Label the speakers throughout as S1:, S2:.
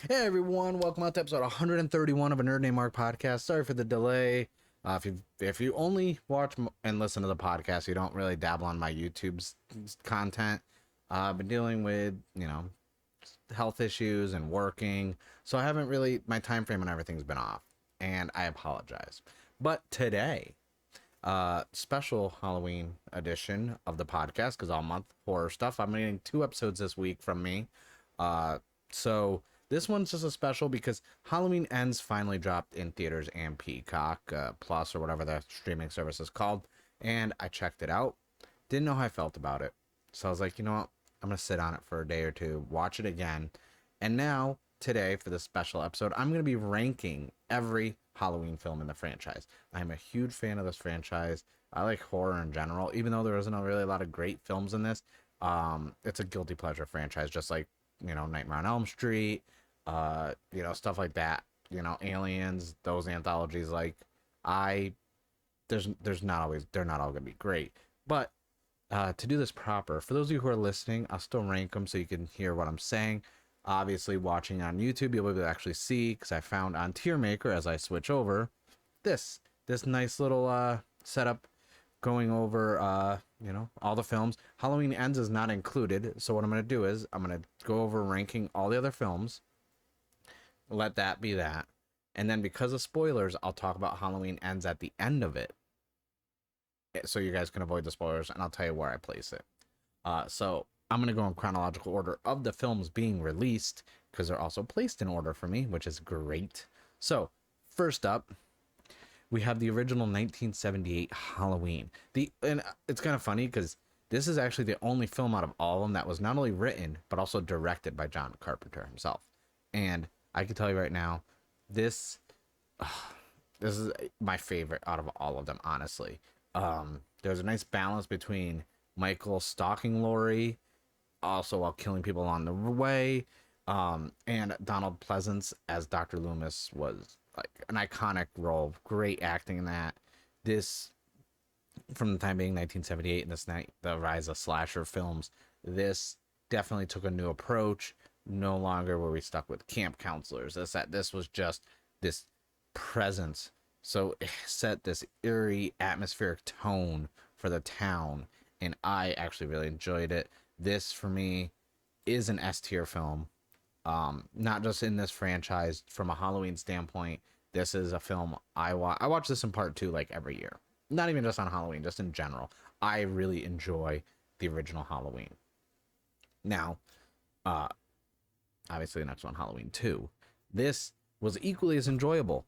S1: Hey everyone, welcome out to episode 131 of a Nerd Name Mark podcast. Sorry for the delay. If you only watch and listen to the podcast, you don't really dabble on my YouTube's content. I've been dealing with health issues and working, so I haven't really my time frame and everything's been off, and I apologize. But today, special Halloween edition of the podcast because all month horror stuff. I'm getting 2 episodes this week from me. So this one's just a special because Halloween Ends finally dropped in theaters and Peacock Plus or whatever the streaming service is called, and I checked it out. Didn't know how I felt about it, so I was like, you know what? I'm gonna sit on it for a day or two, watch it again, and now today for this special episode, I'm gonna be ranking every Halloween film in the franchise. I'm a huge fan of this franchise. I like horror in general, even though there isn't really a lot of great films in this. It's a guilty pleasure franchise, just like Nightmare on Elm Street, stuff like that. Aliens, those anthologies. Like, I there's not always they're not all gonna be great, but to do this proper, for those of you who are listening, I'll still rank them so you can hear what I'm saying. Obviously, watching on YouTube, you'll be able to actually see because I found on Tier Maker as I switch over this nice little setup going over all the films. Halloween Ends is not included, so what I'm going to do is I'm going to go over ranking all the other films, let that be that, and then because of spoilers, I'll talk about Halloween Ends at the end of it, so you guys can avoid the spoilers, and I'll tell you where I place it. So I'm going to go in chronological order of the films being released because they're also placed in order for me, which is great. So first up, we have the original 1978 Halloween. And it's kind of funny because this is actually the only film out of all of them that was not only written but also directed by John Carpenter himself. And I can tell you right now, this this is my favorite out of all of them, honestly. There's a nice balance between Michael stalking Laurie, also while killing people along the way, and Donald Pleasance as Dr. Loomis was like an iconic role, great acting in that. This, from the time being 1978 and this night, the rise of slasher films, this definitely took a new approach. No longer were we stuck with camp counselors. This was just this presence. So it set this eerie atmospheric tone for the town, and I actually really enjoyed it. This for me is an S tier film. Not just in this franchise, from a Halloween standpoint. This is a film I watch this in part two like every year. Not even just on Halloween, just in general. I really enjoy the original Halloween. Now, obviously the next one, Halloween 2. This was equally as enjoyable.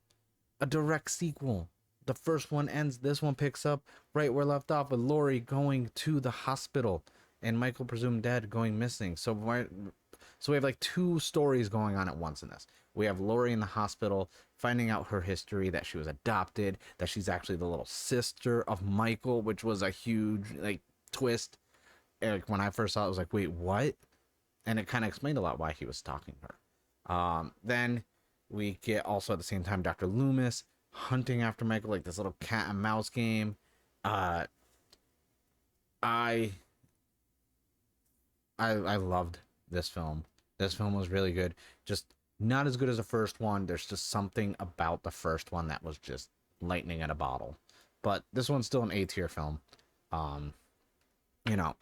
S1: A direct sequel. The first one ends, this one picks up right where left off with Laurie going to the hospital and Michael presumed dead going missing. So we have like two stories going on at once in this. We have Laurie in the hospital finding out her history, that she was adopted, that she's actually the little sister of Michael, which was a huge like twist. And, like, when I first saw it, I was like, wait, what? And it kind of explained a lot why he was stalking her. Then we get also at the same time Dr. Loomis hunting after Michael, like this little cat and mouse game. I loved this film. This film was really good. Just not as good as the first one. There's just something about the first one that was just lightning in a bottle. But this one's still an A tier film.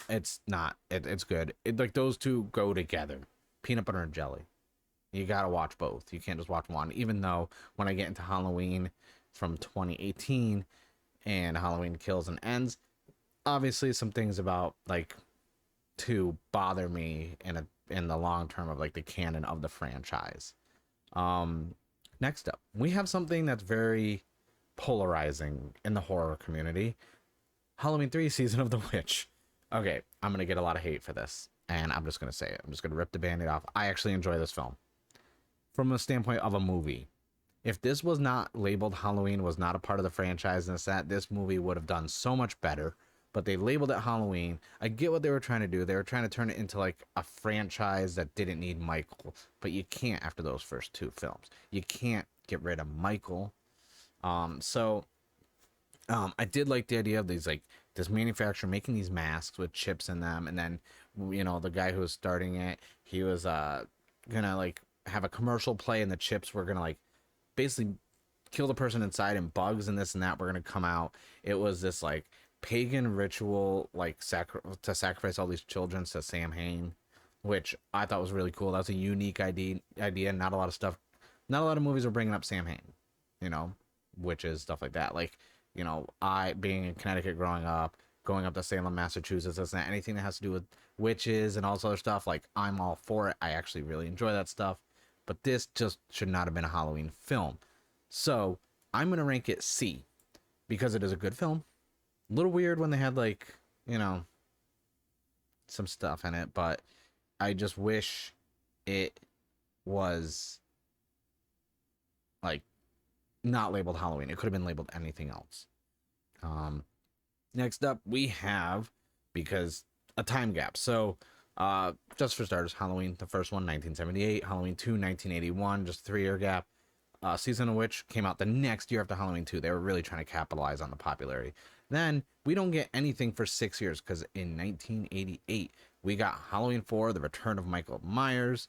S1: It's not. It's good. Like those two go together. Peanut butter and jelly. You gotta watch both. You can't just watch one. Even though when I get into Halloween from 2018 and Halloween Kills and Ends, obviously some things about like to bother me in the long term of like the canon of the franchise. Next up, we have something that's very polarizing in the horror community. Halloween 3 Season of the Witch. Okay, I'm gonna get a lot of hate for this, and I'm just gonna say it. I'm just gonna rip the band-aid off. I actually enjoy this film from a standpoint of a movie. If this was not labeled Halloween, was not a part of the franchise, and this movie would have done so much better. But they labeled it Halloween. I get what they were trying to do. They were trying to turn it into like a franchise that didn't need Michael. But you can't after those first two films. You can't get rid of Michael. I did like the idea of these like this manufacturer making these masks with chips in them, and then the guy who was starting it, he was gonna like have a commercial play, and the chips were gonna like basically kill the person inside, and bugs and this and that were gonna come out. It was this like pagan ritual, like to sacrifice all these children to Samhain, which I thought was really cool. That was a unique idea. Not a lot of stuff, not a lot of movies are bringing up Samhain, you know, witches, stuff like that. Like, you know, I being in Connecticut growing up, going up to Salem, Massachusetts, this and that, anything that has to do with witches and all this other stuff, like I'm all for it. I actually really enjoy that stuff. But this just should not have been a Halloween film. So I'm gonna rank it C because it is a good film. A little weird when they had like, you know, some stuff in it, but I just wish it was like not labeled Halloween. It could have been labeled anything else. Next up we have, because a time gap. So just for starters, Halloween, the first one, 1978, Halloween 2, 1981, just a 3-year gap. Season of Witch came out the next year after Halloween 2. They were really trying to capitalize on the popularity. Then we don't get anything for 6 years, because in 1988 we got Halloween 4, The Return of Michael Myers.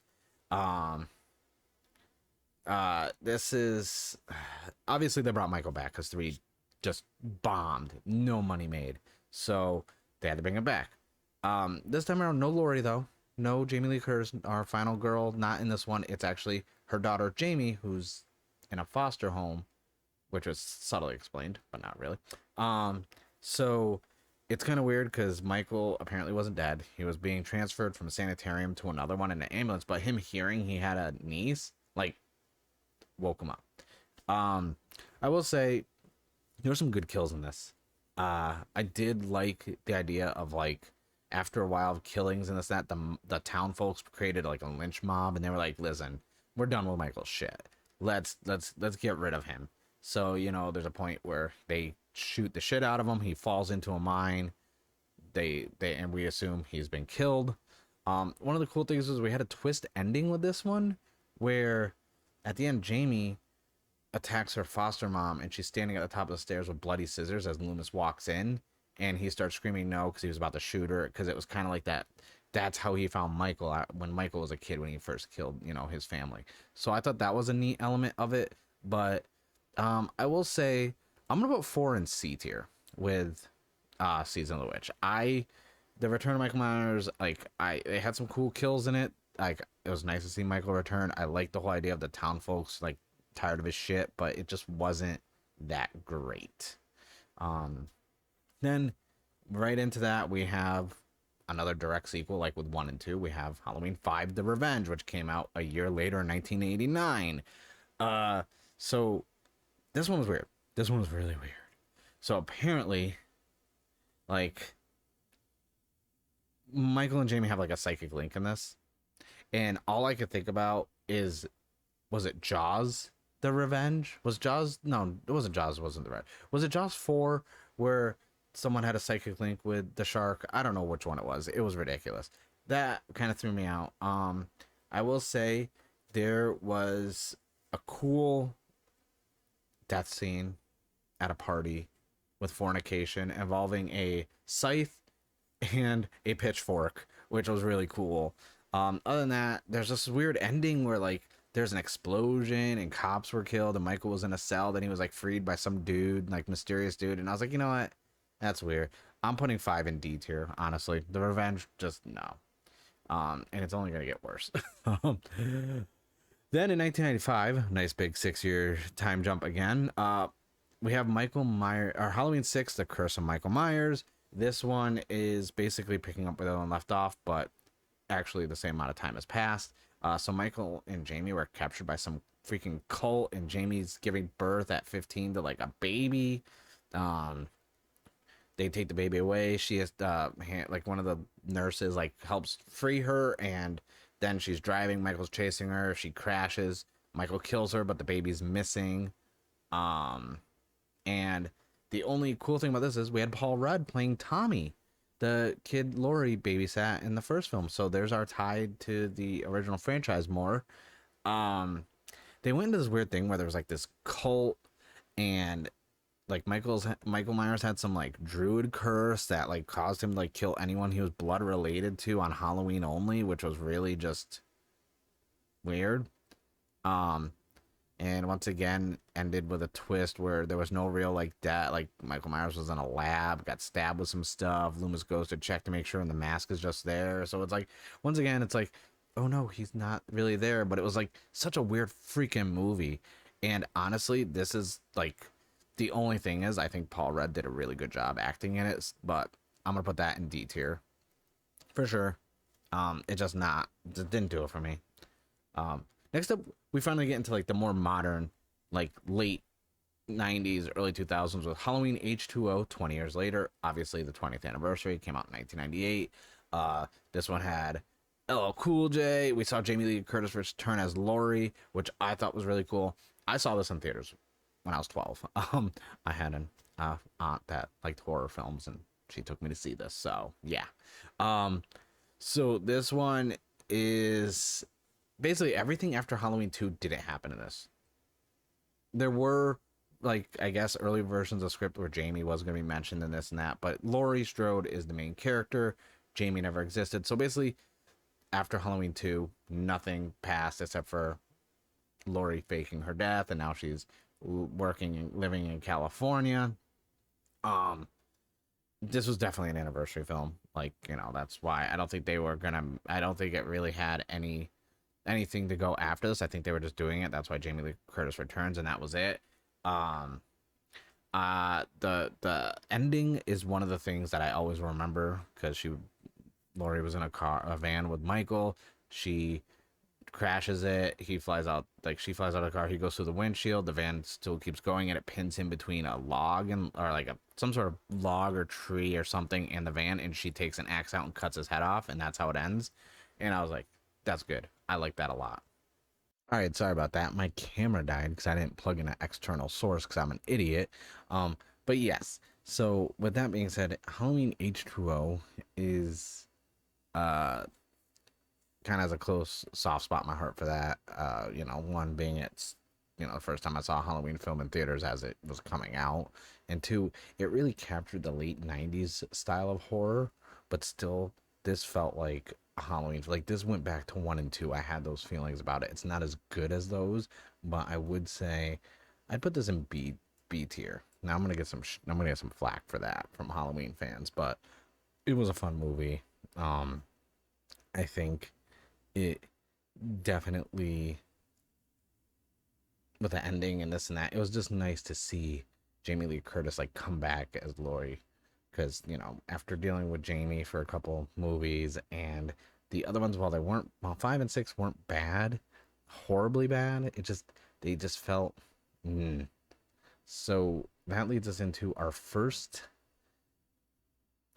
S1: This is obviously they brought Michael back because 3 just bombed, no money made, so they had to bring it back. This time around, no Laurie though, no Jamie Lee Curtis, our final girl, not in this one. It's actually her daughter Jamie, who's in a foster home, which was subtly explained, but not really. So it's kind of weird because Michael apparently wasn't dead. He was being transferred from a sanitarium to another one in an ambulance, but him hearing he had a niece, like, woke him up. I will say there were some good kills in this. I did like the idea of like, after a while of killings and this that the town folks created like a lynch mob, and they were like, listen, we're done with Michael's shit. Let's get rid of him. So, you know, there's a point where they shoot the shit out of him. He falls into a mine. And we assume he's been killed. One of the cool things was we had a twist ending with this one, where at the end Jamie attacks her foster mom, and she's standing at the top of the stairs with bloody scissors as Loomis walks in, and he starts screaming no because he was about to shoot her, because it was kind of like that. That's how he found Michael when Michael was a kid, when he first killed, you know, his family. So I thought that was a neat element of it. But I will say I'm gonna put 4 in C tier with Season of the Witch. The Return of Michael Myers, like, they had some cool kills in it. Like, it was nice to see Michael return. I liked the whole idea of the town folks like tired of his shit, but it just wasn't that great. Then right into that we have another direct sequel, like with 1 and 2. We have Halloween 5, The Revenge, which came out a year later in 1989. So this one was weird. This one was really weird. So apparently, like, Michael and Jamie have like a psychic link in this, and all I could think about is, was it Jaws The Revenge? Was Jaws, no, it wasn't Jaws, it wasn't the red. Was it Jaws 4 where someone had a psychic link with the shark? I don't know which one it was. It was ridiculous. That kind of threw me out. I will say there was a cool death scene at a party with fornication involving a scythe and a pitchfork, which was really cool. Other than that, there's this weird ending where like there's an explosion and cops were killed, and Michael was in a cell. Then he was like freed by some dude, like mysterious dude. And I was like, you know what? That's weird. I'm putting 5 in D tier, honestly. The Revenge, just no. And it's only gonna get worse. Then in 1995, nice big 6-year time jump again. We have Michael Myers, or Halloween 6, The Curse of Michael Myers. This one is basically picking up where the one left off, but actually the same amount of time has passed. So Michael and Jamie were captured by some freaking cult, and Jamie's giving birth at 15 to like a baby. They take the baby away. She has like one of the nurses like helps free her, and then she's driving. Michael's chasing her. She crashes. Michael kills her, but the baby's missing. And the only cool thing about this is we had Paul Rudd playing Tommy, the kid Laurie babysat in the first film. So there's our tie to the original franchise more. They went into this weird thing where there was like this cult, and like Michael Myers had some like druid curse that like caused him to like kill anyone he was blood related to on Halloween only, which was really just weird. Um, and once again ended with a twist where there was no real like death. Like Michael Myers was in a lab, got stabbed with some stuff. Loomis goes to check to make sure, and the mask is just there. So it's like once again, it's like, oh no, he's not really there. But it was like such a weird freaking movie. And honestly, this is like the only thing is I think Paul Rudd did a really good job acting in it, but I'm gonna put that in D tier for sure. It just not it didn't do it for me. Next up, we finally get into like the more modern, like late 90s, early 2000s with Halloween H2O 20 years later. Obviously, the 20th anniversary came out in 1998. This one had LL Cool J. We saw Jamie Lee Curtis return as Laurie, which I thought was really cool. I saw this in theaters when I was 12. I had an aunt that liked horror films, and she took me to see this. So yeah. So this one is basically everything after Halloween 2 didn't happen in this. There were, like, I guess early versions of script where Jamie was going to be mentioned in this and that, but Laurie Strode is the main character. Jamie never existed. So basically, after Halloween 2, nothing passed except for Laurie faking her death, and now she's working and living in California. Um, this was definitely an anniversary film. Like, that's why I don't think they were gonna. I don't think it really had anything to go after this. I think they were just doing it. That's why Jamie Lee Curtis returns, and that was it. Um, the ending is one of the things that I always remember because Laurie was in a van with Michael. She crashes it. He flies out, like she flies out of the car. He goes through the windshield. The van still keeps going, and it pins him between a log or like some sort of log or tree or something and the van. And she takes an axe out and cuts his head off, and that's how it ends. And I was like, that's good. I like that a lot. All right, sorry about that. My camera died because I didn't plug in an external source because I'm an idiot. But yes. So with that being said, Halloween H2O is uh kind of has a close soft spot in my heart for that. One being it's the first time I saw a Halloween film in theaters as it was coming out, and two, it really captured the late '90s style of horror, but still, this felt like a Halloween. Like this went back to 1 and 2. I had those feelings about it. It's not as good as those, but I would say I'd put this in B tier. Now I'm gonna get some flack for that from Halloween fans, but it was a fun movie. I think it definitely, with the ending and this and that, it was just nice to see Jamie Lee Curtis like come back as Laurie, because after dealing with Jamie for a couple movies and the other ones, while 5 and 6 weren't bad, horribly bad, they just felt. Mm. So that leads us into our first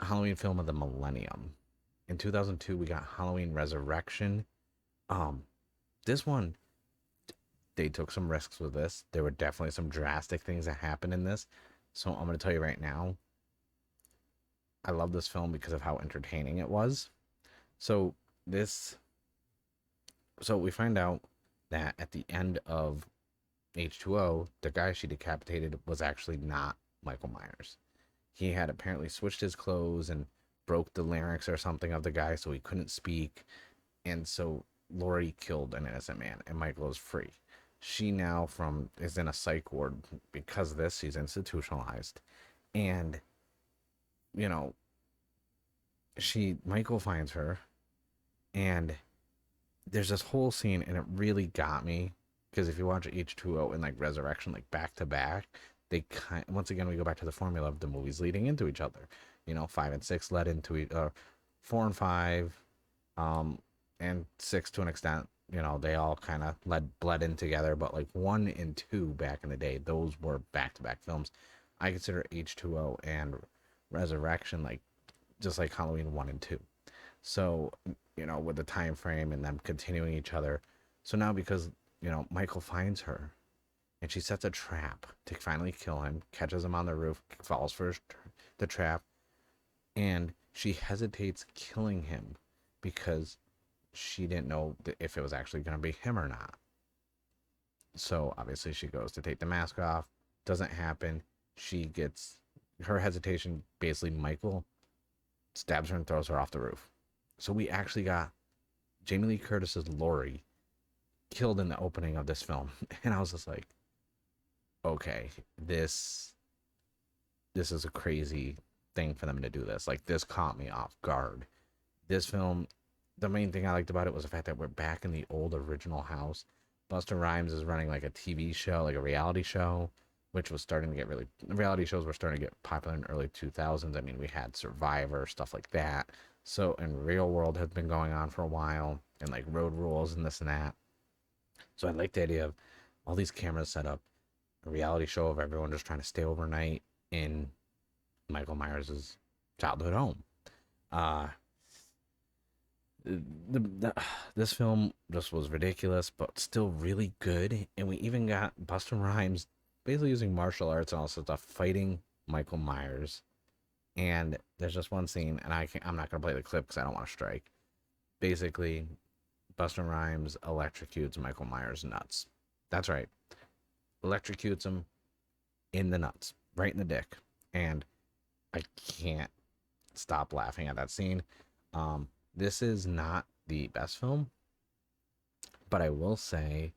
S1: Halloween film of the Millennium. In 2002, we got Halloween Resurrection. Um, this one, they took some risks with this. There were definitely some drastic things that happened in this. So I'm going to tell you right now, I love this film because of how entertaining it was. So this, so we find out that at the end of H2O, the guy she decapitated was actually not Michael Myers. He had apparently switched his clothes and broke the larynx or something of the guy so he couldn't speak. And so Laurie killed an innocent man and Michael is free. She now is in a psych ward because of this. She's institutionalized. And, you know, Michael finds her, and there's this whole scene, and it really got me because if you watch H2O and like Resurrection, like back to back, once again we go back to the formula of the movies leading into each other. 5 and 6 led into 4 and 5, and 6 to an extent. They all kind of bled in together, but like 1 and 2 back in the day, those were back to back films. I consider H2O and Resurrection like just like Halloween 1 and 2. So with the time frame and them continuing each other. So now because Michael finds her, and she sets a trap to finally kill him, catches him on the roof, falls for the trap, and she hesitates killing him because she didn't know if it was actually going to be him or not. So obviously she goes to take the mask off. Doesn't happen. She gets her hesitation. Basically, Michael stabs her and throws her off the roof. So we actually got Jamie Lee Curtis's Laurie killed in the opening of this film. And I was just like, okay, this this is a crazy thing for them to do this. Like, this caught me off guard. This film, the main thing I liked about it was the fact that we're back in the old original house. Busta Rhymes is running like a TV show, like a reality show, which was starting to get really, reality shows were starting to get popular in the early 2000s. I mean, we had Survivor, stuff like that. So, and Real World has been going on for a while, and like Road Rules and this and that. So I like the idea of all these cameras set up, a reality show of everyone just trying to stay overnight in Michael Myers' childhood home. Uh, this film just was ridiculous, but still really good. And we even got Busta Rhymes basically using martial arts and all sorts of stuff fighting Michael Myers. And there's just one scene, and I'm not gonna play the clip because I don't want to strike. Basically, Busta Rhymes electrocutes Michael Myers' nuts. That's right, electrocutes him in the nuts, right in the dick. And I can't stop laughing at that scene. This is not the best film, but I will say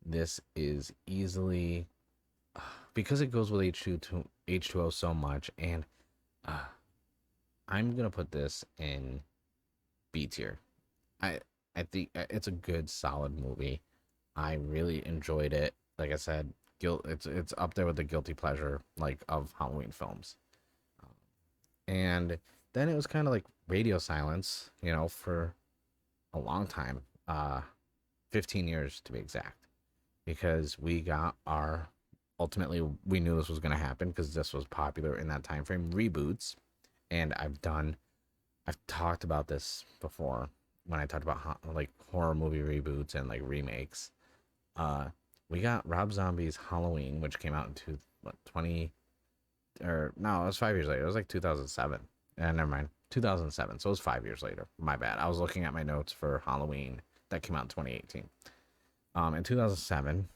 S1: this is easily, because it goes with H2O so much, and uh, I'm gonna put this in B tier. I I think it's a good, solid movie. I really enjoyed it. Like I said, it's up there with the guilty pleasure like of Halloween films. And then it was kind of like radio silence, for a long time, 15 years to be exact, because we got our, ultimately we knew this was going to happen because this was popular in that time frame, reboots. And I've talked about this before when I talked about like horror movie reboots and like remakes. uh we got Rob Zombie's Halloween, which came out in 20, or no, it was 5 years later. It was like 2007. Never mind, 2007. So it was 5 years later. My bad. I was looking at my notes for Halloween that came out in 2018. In 2007.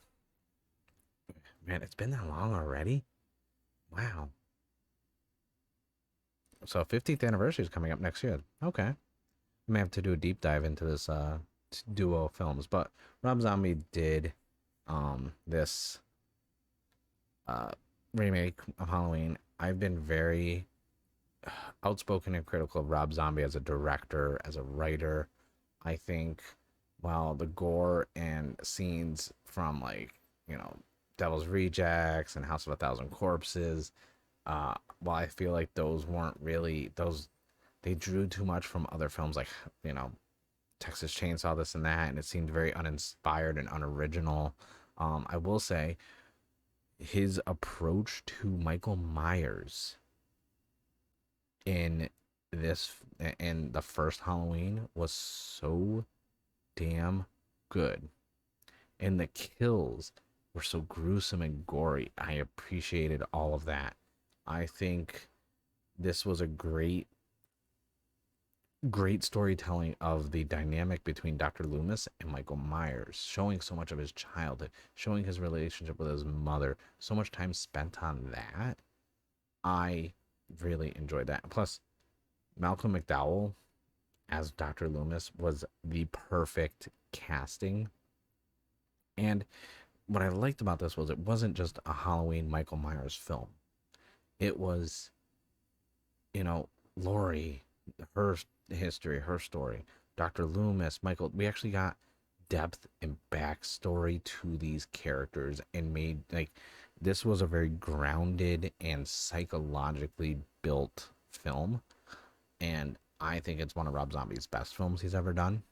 S1: Man, it's been that long already. Wow. So 50th anniversary is coming up next year. Okay, I may have to do a deep dive into this duo films. But Rob Zombie did this uh remake of Halloween. I've been very outspoken and critical of Rob Zombie as a director, as a writer. I think while the gore and scenes from, like, Devil's Rejects and House of a Thousand Corpses, while I feel like those weren't really those, they drew too much from other films like, you know, Texas Chainsaw, this and that, and it seemed very uninspired and unoriginal. I will say his approach to Michael Myers in this, in the first Halloween, was so damn good, and the kills were so gruesome and gory. I appreciated all of that. I think this was a great storytelling of the dynamic between Dr. Loomis and Michael Myers, showing so much of his childhood, showing his relationship with his mother, so much time spent on that. I really enjoyed that. Plus, Malcolm McDowell as Dr. Loomis was the perfect casting. And what I liked about this was it wasn't just a Halloween Michael Myers film. It was, Laurie, her history, her story, Dr. Loomis, Michael. We actually got depth and backstory to these characters, and made, like, this was a very grounded and psychologically built film. And I think it's one of Rob Zombie's best films he's ever done.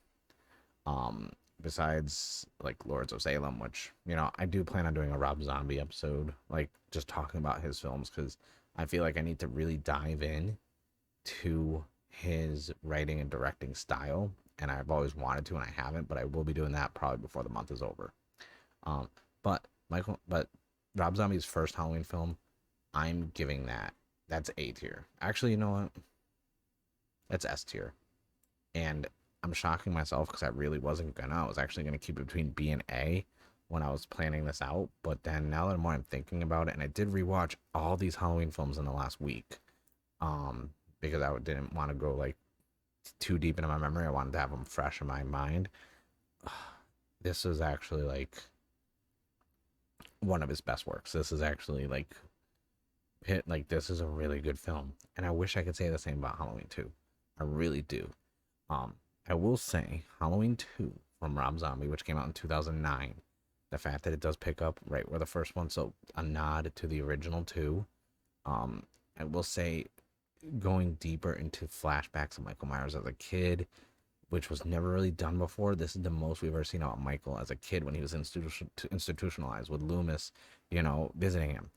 S1: Um, Besides like Lords of Salem, which, I do plan on doing a Rob Zombie episode, like just talking about his films, because I feel like I need to really dive in to his writing and directing style, and I've always wanted to, and I haven't, but I will be doing that probably before the month is over. Um, but Rob Zombie's first Halloween film, I'm giving that's A tier. Actually, you know what? That's S tier. And I'm shocking myself because I really wasn't gonna. I was actually gonna keep it between B and A when I was planning this out. But then now that I'm thinking about it, and I did rewatch all these Halloween films in the last week, um, because I didn't want to go like too deep into my memory. I wanted to have them fresh in my mind. this is actually like one of his best works. This is actually like hit like this is a really good film, and I wish I could say the same about Halloween 2. I really do. Um, I will say Halloween 2 from Rob Zombie, which came out in 2009. The fact that it does pick up right where the first one, so a nod to the original two. Um, I will say going deeper into flashbacks of Michael Myers as a kid, which was never really done before. This is the most we've ever seen about Michael as a kid when he was institutionalized with Loomis, visiting him.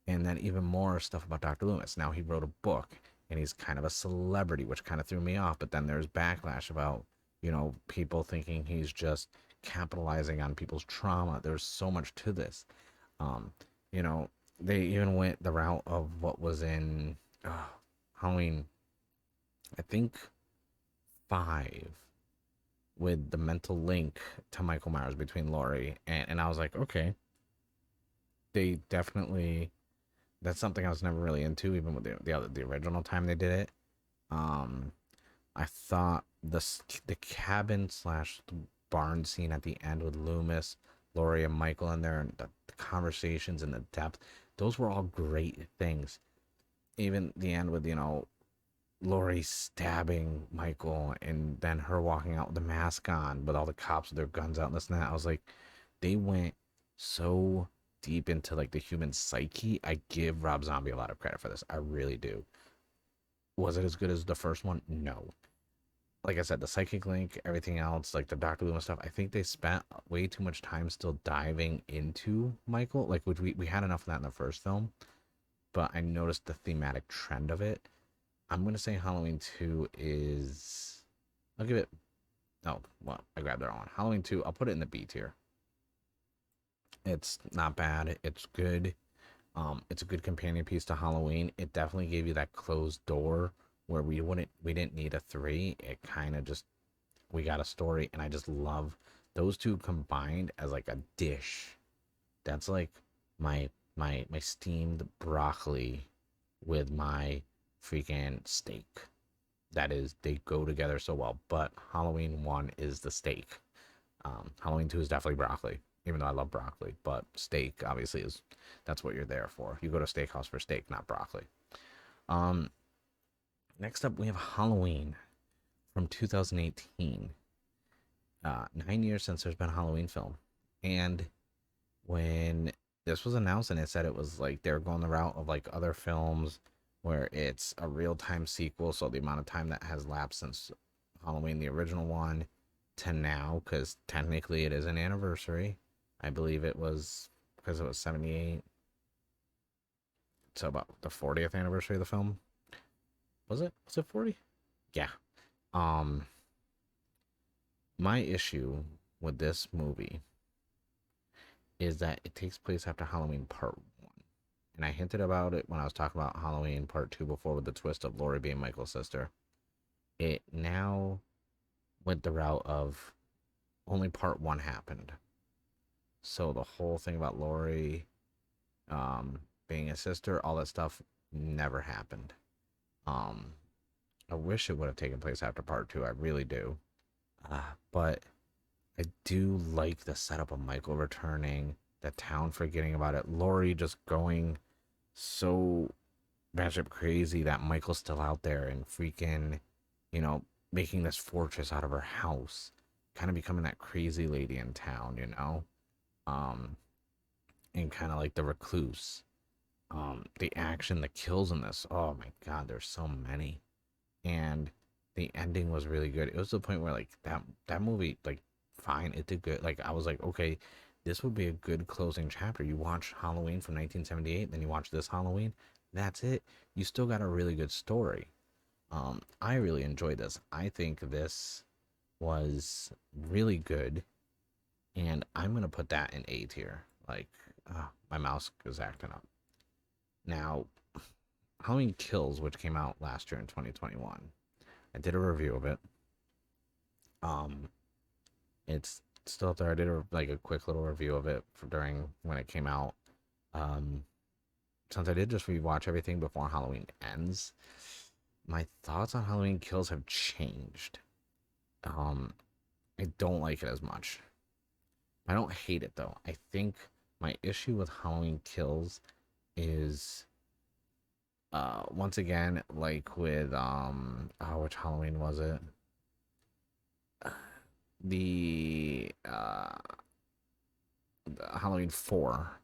S1: And then even more stuff about Dr. Loomis. Now he wrote a book and he's kind of a celebrity, which kind of threw me off. But then there's backlash about, people thinking he's just capitalizing on people's trauma. There's so much to this. Um, you know, they even went the route of what was in Halloween, I think five, with the mental link to Michael Myers between Laurie and I was like, okay, they definitely that's something I was never really into, even with the original time they did it. Um, I thought the cabin slash barn scene at the end with Loomis, Laurie, and Michael in there, and the conversations and the depth, those were all great things. Even the end with Laurie stabbing Michael and then her walking out with the mask on with all the cops with their guns out and this and that. I was like, they went so deep into like the human psyche. I give Rob Zombie a lot of credit for this. I really do. Was it as good as the first one? No. Like I said, the psychic link, everything else, like the Dr. Loomis stuff, I think they spent way too much time still diving into Michael. Like, which we had enough of that in the first film, but I noticed the thematic trend of it. I'm going to say Halloween 2 is. I'll give it. No, well, I grabbed the wrong one. Halloween 2, I'll put it in the B tier. It's not bad. It's good. It's a good companion piece to Halloween. It definitely gave you that closed door where we didn't need a three. It kind of just we got a story, and I just love those two combined as like a dish. That's like my steamed broccoli with my freaking steak. That is, they go together so well. But Halloween 1 is the steak. Halloween 2 is definitely broccoli, even though I love broccoli. But steak, obviously, is that's what you're there for. You go to steakhouse for steak, not broccoli. Um, Next up, we have Halloween from 2018. 9 years since there's been a Halloween film. And when this was announced and it said it was like they're going the route of like other films where it's a real time sequel, so the amount of time that has lapsed since Halloween the original one to now, because technically it is an anniversary. I believe it was because it was 78, so about the 40th anniversary of the film. Was it 40? Yeah. um my issue with this movie is that it takes place after Halloween Part 1. And I hinted about it when I was talking about Halloween Part 2 before with the twist of Laurie being Michael's sister. It now went the route of only Part 1 happened. So the whole thing about Laurie um, being a sister, all that stuff never happened. Um, I wish it would have taken place after Part 2. I really do. But I do like the setup of Michael returning, the town forgetting about it, Laurie just going so batshit crazy that Michael's still out there and freaking, you know, making this fortress out of her house, kind of becoming that crazy lady in town. Um, and kind of like the recluse. The action, the kills in this, oh my god, there's so many, and the ending was really good. It was to the point where like that movie, like, fine, it did good. Like I was like, okay, this would be a good closing chapter. You watch Halloween from 1978, then you watch this Halloween. That's it. You still got a really good story. I really enjoyed this. I think this was really good, and I'm gonna put that in A tier. Like, my mouse is acting up. Now, Halloween Kills, which came out last year in 2021. I did a review of it. Um, it's still up there. I did a quick little review of it during when it came out. Um, since I did just rewatch everything before Halloween Ends, my thoughts on Halloween Kills have changed. Um, I don't like it as much. I don't hate it though. I think my issue with Halloween Kills is once again like with which Halloween was it? The Halloween 4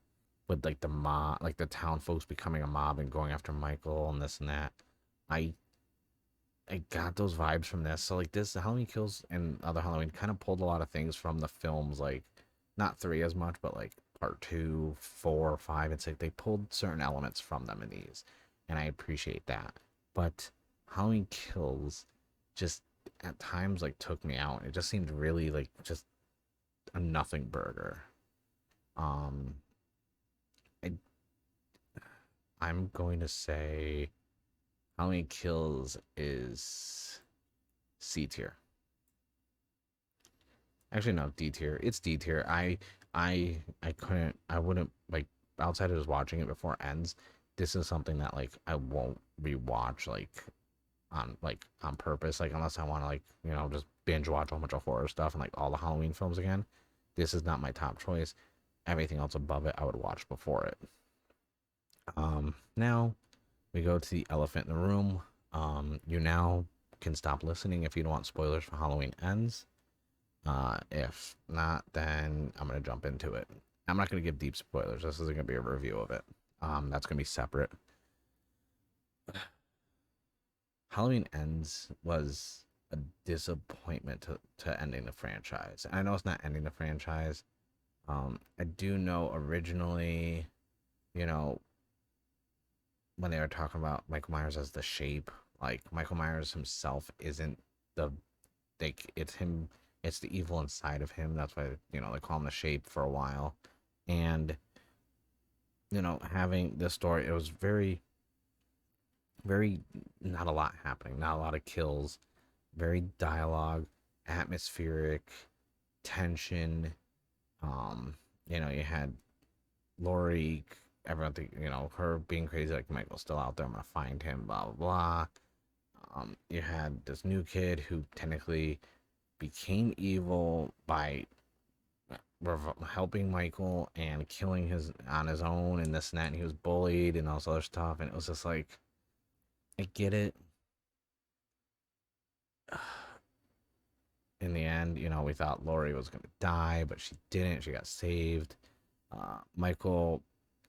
S1: with like the mob, like the town folks becoming a mob and going after Michael and this and that. I I got those vibes from this. So like this Halloween Kills and other Halloween kind of pulled a lot of things from the films, like not three as much, but like part two, four, five. It's like they pulled certain elements from them in these, and I appreciate that. But Halloween Kills just at times like took me out. It just seemed really like just a nothing burger. Um, I I'm going to say Halloween Kills is C tier. Actually, no, D tier. It's D tier. I couldn't. I wouldn't like outside of just watching it before it ends. This is something that like I won't rewatch on purpose. Like unless I want to like just binge watch a whole bunch of horror stuff and like all the Halloween films again. This is not my top choice. Everything else above it, I would watch before it. Now we go to the elephant in the room. You now can stop listening if you don't want spoilers for Halloween Ends. If not, then I'm gonna jump into it. I'm not gonna give deep spoilers. This isn't gonna be a review of it. That's gonna be separate. Halloween Ends was a disappointment to ending the franchise. I know it's not ending the franchise. I do know originally, you know, when they were talking about Michael Myers as the shape, like Michael Myers himself isn't the like it's him, it's the evil inside of him. That's why they call him the shape for a while. And having this story, it was very not a lot happening, not a lot of kills, very dialogue, atmospheric, tension. You had Lori, everyone think, her being crazy like Michael's still out there, I'm gonna find him, blah blah blah. You had this new kid who technically became evil by helping Michael and killing his on his own and this and that, and he was bullied and all this other stuff, and it was just like, I get it. In the end, we thought Lori was gonna die, but she didn't. She got saved. Michael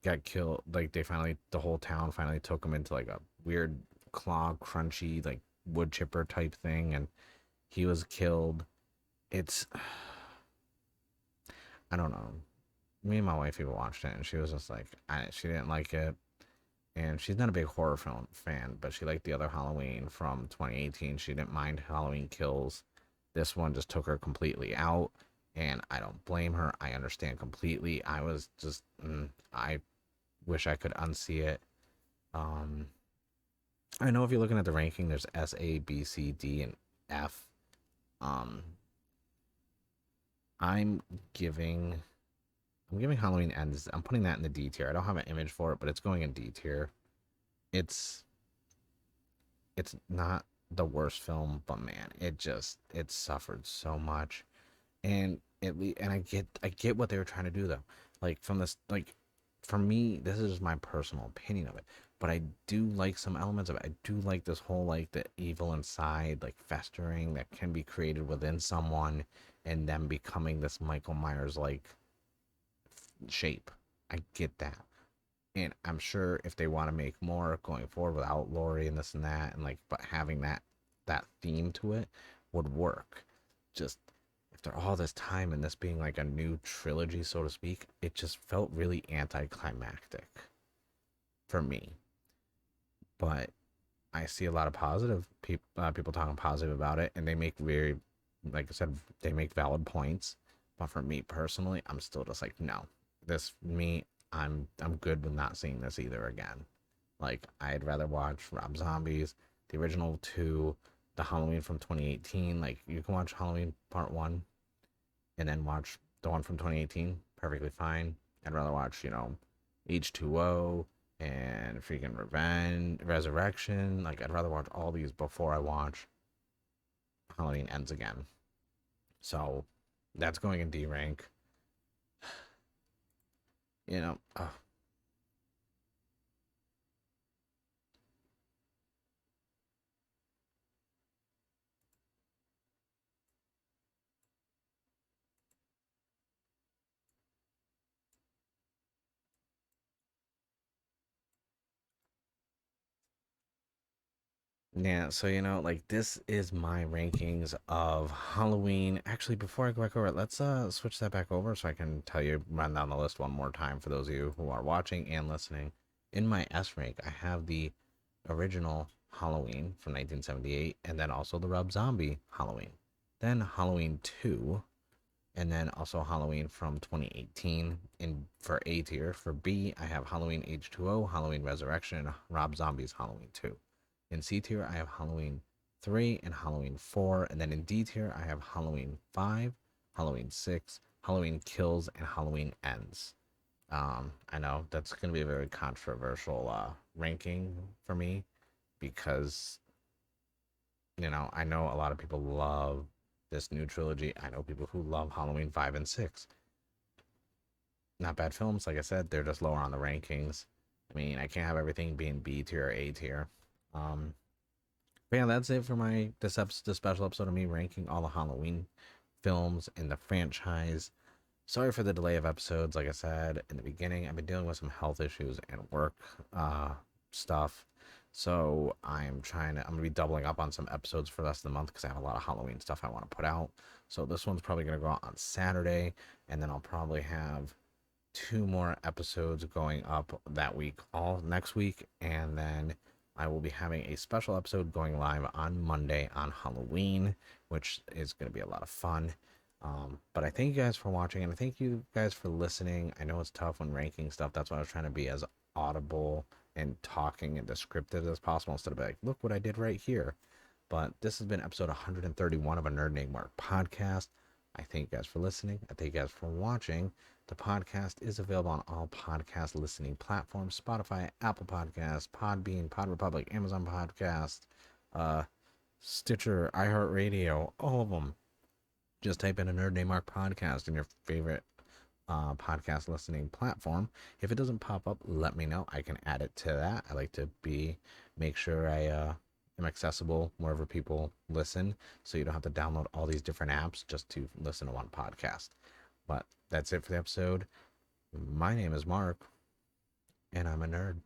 S1: got killed. Like the whole town finally took him into like a weird claw, crunchy, like wood chipper type thing, and he was killed. It's I don't know. Me and my wife even watched it, and she was just like, she didn't like it, and she's not a big horror film fan, but she liked the other Halloween from 2018. She didn't mind Halloween Kills. This one just took her completely out, and I don't blame her. I understand completely. I was just, I wish I could unsee it. Um, I know if you're looking at the ranking, there's S, A, B, C, D, and F. Um, I'm giving I'm giving Halloween Ends. I'm putting that in the D tier. I don't have an image for it, but it's going in D tier. It's it's not the worst film, but man, it suffered so much. And I get what they were trying to do though. Like from this, like for me, this is just my personal opinion of it. But I do like some elements of it. I do like this whole like the evil inside, like festering that can be created within someone, and them becoming this Michael Myers like shape. I get that. And I'm sure if they want to make more going forward without Lori and this and that, and like, but having that theme to it would work. Just after all this time and this being like a new trilogy, so to speak, it just felt really anticlimactic for me. But I see a lot of positive people talking positive about it, and they make very, like I said, they make valid points. But for me personally, I'm still just like, no, this me, I'm good with not seeing this either again. Like I'd rather watch Rob Zombies, the original two, the Halloween from 2018. Like you can watch Halloween Part One and then watch the one from 2018, perfectly fine. I'd rather watch, H2O and freaking Revenge, Resurrection. Like, I'd rather watch all these before I watch Halloween Ends again. So, that's going in D rank. You know, yeah, so like this is my rankings of Halloween. Actually, before I go back over it, let's switch that back over so I can tell you, run down the list one more time for those of you who are watching and listening. In my S rank, I have the original Halloween from 1978, and then also the Rob Zombie Halloween. Then Halloween 2, and then also Halloween from 2018 in for A tier. For B, I have Halloween H2O, Halloween Resurrection, and Rob Zombie's Halloween 2. In C tier, I have Halloween 3 and Halloween 4, and then in D tier, I have Halloween 5, Halloween 6, Halloween Kills, and Halloween Ends. I know that's going to be a very controversial ranking for me because I know a lot of people love this new trilogy. I know people who love Halloween 5 and 6. Not bad films, like I said, they're just lower on the rankings. I mean, I can't have everything being B tier or A tier. Um, but yeah, that's it for this special episode of me ranking all the Halloween films in the franchise. Sorry for the delay of episodes. Like I said in the beginning, I've been dealing with some health issues and work stuff. So I'm gonna be doubling up on some episodes for the rest of the month because I have a lot of Halloween stuff I want to put out. So this one's probably gonna go out on Saturday, and then I'll probably have two more episodes going up that week, all next week, and then I will be having a special episode going live on Monday on Halloween, which is going to be a lot of fun. But I thank you guys for watching, and I thank you guys for listening. I know it's tough when ranking stuff. That's why I was trying to be as audible and talking and descriptive as possible instead of like, look what I did right here. But this has been episode 131 of a Nerd Named Mark podcast. I thank you guys for listening. I thank you guys for watching. The podcast is available on all podcast listening platforms: Spotify, Apple Podcasts, Podbean, Pod Republic, Amazon Podcast, uh, Stitcher, iHeartRadio, all of them. Just type in a Nerd Named Mark podcast in your favorite podcast listening platform. If it doesn't pop up, let me know. I can add it to that. I like to make sure I am accessible wherever people listen, so you don't have to download all these different apps just to listen to one podcast. But that's it for the episode. My name is Mark, and I'm a nerd.